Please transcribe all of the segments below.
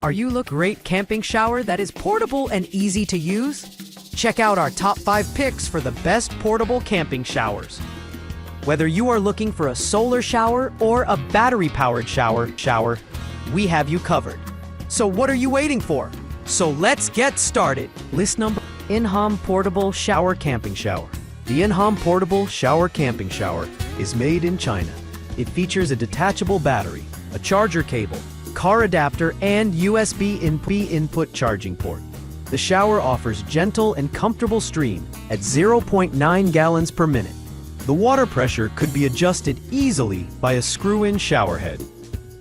Are you looking for a great camping shower that is portable and easy to use? Check out our top 5 picks for the best portable camping showers. Whether you are looking for a solar shower or a battery-powered shower, we have you covered. So what are you waiting for? So let's get started. List number: innhom Portable Shower Camping Shower. The innhom Portable Shower Camping Shower is made in China. It features a detachable battery, a charger cable, car adapter, and USB input charging port. The shower offers gentle and comfortable stream at 0.9 gallons per minute. The water pressure could be adjusted easily by a screw-in shower head.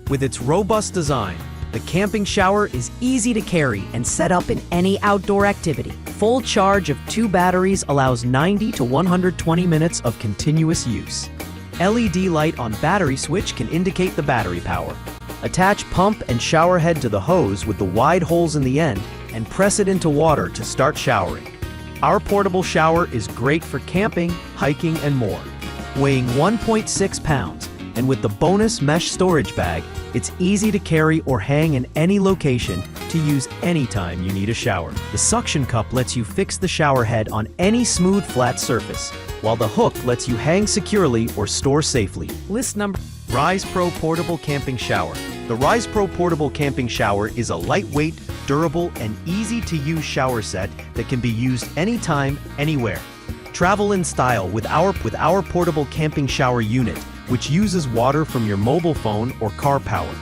With its robust design, the camping shower is easy to carry and set up in any outdoor activity. Full charge of 2 batteries allows 90 to 120 minutes of continuous use. LED light on battery switch can indicate the battery power. Attach pump and shower head to the hose with the wide holes in the end and press it into water to start showering. Our portable shower is great for camping, hiking, and more. Weighing 1.6 pounds and with the bonus mesh storage bag, it's easy to carry or hang in any location to use anytime you need a shower. The suction cup lets you fix the shower head on any smooth, flat surface, while the hook lets you hang securely or store safely. List number: Rise Pro Portable Camping Shower. The Rise Pro Portable Camping Shower is a lightweight, durable, and easy-to-use shower set that can be used anytime, anywhere. Travel in style with our portable camping shower unit, which uses water from your mobile phone or car power.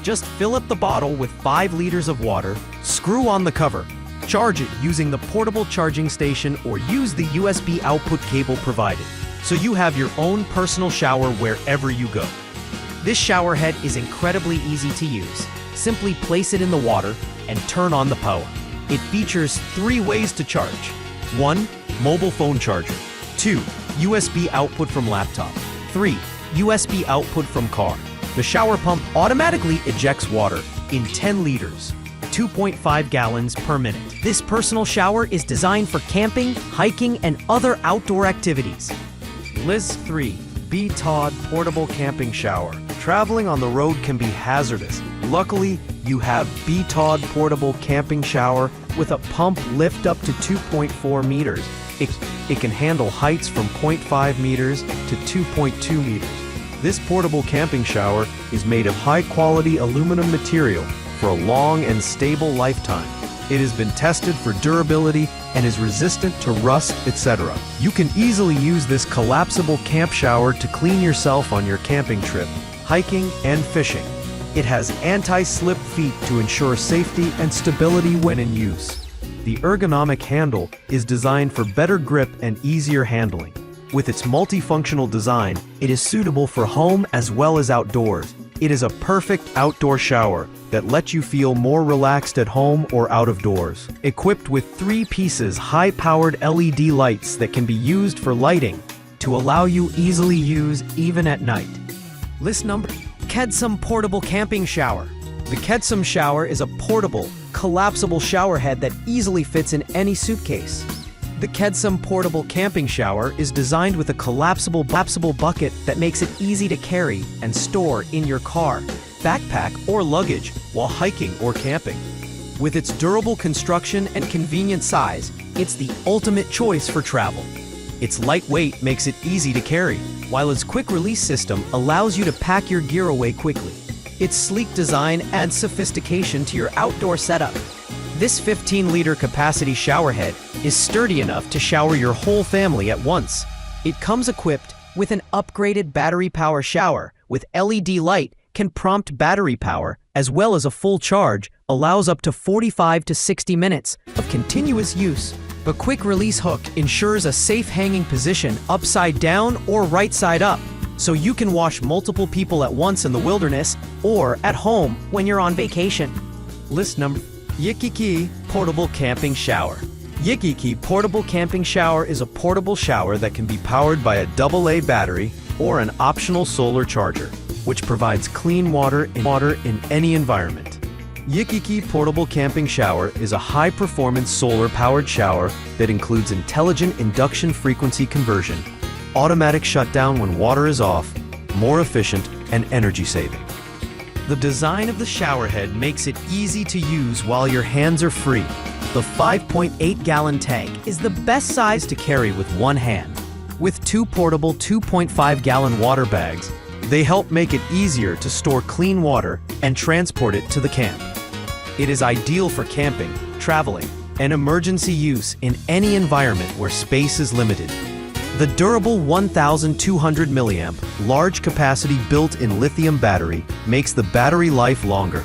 Just fill up the bottle with 5 liters of water, screw on the cover, charge it using the portable charging station, or use the USB output cable provided, so you have your own personal shower wherever you go. This shower head is incredibly easy to use. Simply place it in the water and turn on the power. It features 3 ways to charge. 1. Mobile phone charger. 2. USB output from laptop. 3. USB output from car. The shower pump automatically ejects water in 10 liters, 2.5 gallons per minute. This personal shower is designed for camping, hiking, and other outdoor activities. List 3. BTOD Portable Camping Shower. Traveling on the road can be hazardous. Luckily, you have BTOD Portable Camping Shower with a pump lift up to 2.4 meters. It can handle heights from 0.5 meters to 2.2 meters. This portable camping shower is made of high-quality aluminum material for a long and stable lifetime. It has been tested for durability and is resistant to rust, etc. You can easily use this collapsible camp shower to clean yourself on your camping trip, hiking, and fishing. It has anti-slip feet to ensure safety and stability when in use. The ergonomic handle is designed for better grip and easier handling. With its multifunctional design, it is suitable for home as well as outdoors. It is a perfect outdoor shower that lets you feel more relaxed at home or out of doors. Equipped with 3 pieces high-powered LED lights that can be used for lighting to allow you easily use even at night. List number: KEDSUM Portable Camping Shower. The KEDSUM shower is a portable, collapsible shower head that easily fits in any suitcase. The KEDSUM Portable Camping Shower is designed with a collapsible bucket that makes it easy to carry and store in your car, backpack, or luggage while hiking or camping. With its durable construction and convenient size, it's the ultimate choice for travel. Its lightweight makes it easy to carry, while its quick-release system allows you to pack your gear away quickly. Its sleek design adds sophistication to your outdoor setup. This 15-liter capacity shower head is sturdy enough to shower your whole family at once. It comes equipped with an upgraded battery power shower with LED light, can prompt battery power, as well as a full charge, allows up to 45 to 60 minutes of continuous use. The quick-release hook ensures a safe hanging position upside down or right side up, so you can wash multiple people at once in the wilderness or at home when you're on vacation. List number: OYOOQO Portable Camping Shower. OYOOQO Portable Camping Shower is a portable shower that can be powered by a AA battery or an optional solar charger, which provides clean water in any environment. OYOOQO Portable Camping Shower is a high-performance solar-powered shower that includes intelligent induction frequency conversion, automatic shutdown when water is off, more efficient, and energy-saving. The design of the shower head makes it easy to use while your hands are free. The 5.8-gallon tank is the best size to carry with one hand. With two portable 2.5-gallon water bags, they help make it easier to store clean water and transport it to the camp. It is ideal for camping, traveling, and emergency use in any environment where space is limited. The durable 1,200 milliamp, large capacity built-in lithium battery makes the battery life longer.